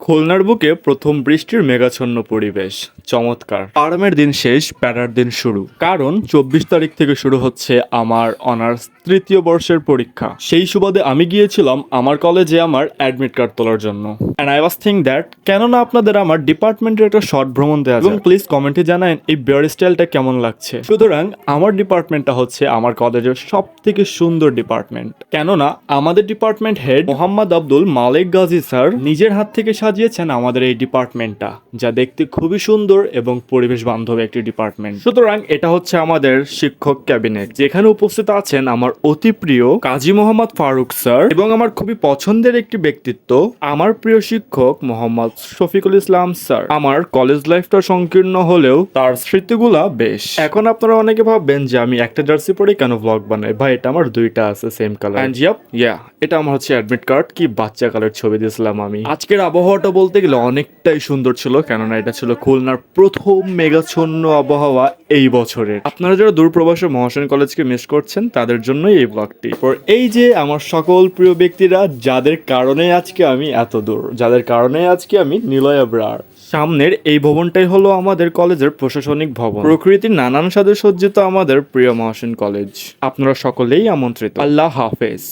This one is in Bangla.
খুলনার বুকে প্রথম বৃষ্টির মেঘাচ্ছন্ন পরিবেশ, চমৎকার। আরামের দিন শেষ, প্যারার দিন শুরু। কারণ 24 তারিখ থেকে শুরু হচ্ছে আমার অনার্স তৃতীয় বর্ষের পরীক্ষা। সেই সুবাদে আমি গিয়েছিলাম আমার কলেজে আমার অ্যাডমিট কার্ড তোলার জন্য। And I was think that কেননা আপনাদের আমার ডিপার্টমেন্টের একটা শর্ট ভ্রমণ দেওয়া যায়, এবং প্লিজ কমেন্টে জানান এই বিয়ার স্টাইলটা কেমন লাগছে। সুতরাং আমার ডিপার্টমেন্টটা হচ্ছে আমার কলেজের সব থেকে সুন্দর ডিপার্টমেন্ট, কেননা আমাদের department head Mohammad Abdul Malik Gazi sir নিজের হাত থেকে সাজিয়েছেন আমাদের এই ডিপার্টমেন্টটা, যা দেখতে খুবই সুন্দর এবং পরিবেশ বান্ধব একটি ডিপার্টমেন্ট। সুতরাং এটা হচ্ছে আমাদের শিক্ষক ক্যাবিনেট, যেখানে উপস্থিত আছেন আমার অতি প্রিয় কাজী মোহাম্মদ ফারুক স্যার এবং আমার খুবই পছন্দের একটি ব্যক্তিত্ব আমার প্রিয় শিক্ষক মোহাম্মদ শফিকুল ইসলাম স্যার। আমার কলেজ লাইফটা সংকীর্ণ হলেও তার স্মৃতিগুলা বেশ। এখন আপনারা অনেকে ভাববেন যে আমি একটা জার্সি পরে কেন ব্লগ বানাই, ভাই এটা আমার দুইটা আছে সেম কালার। এন্ড এটা আমার হচ্ছে অ্যাডমিট কার্ড। কি বাচ্চা কালের ছবি দিয়েছিলাম আমি। আজকের আবহাওয়াটা বলতে গেলে অনেকটাই সুন্দর ছিল, কেননা এটা ছিল খুলনার প্রথম মেঘাচ্ছন্ন আবহাওয়া এই বছরের। আপনারা যারা দূরপ্রবাসে মহাসেন কলেজকে মিস করছেন তাদের জন্যই এই ব্লগটি। এই যে আমার সকল প্রিয় ব্যক্তিরা যাদের কারণে আজকে আমি এত দূর, যাদের কারণে আজকে আমি নিলয় ব্রার। সামনের এই ভবনটাই হলো আমাদের কলেজের প্রশাসনিক ভবন। প্রকৃতির নানান সাজে সজ্জিত আমাদের প্রিয় মহাসেন কলেজ। আপনারা সকলেই আমন্ত্রিত। আল্লাহ হাফেজ।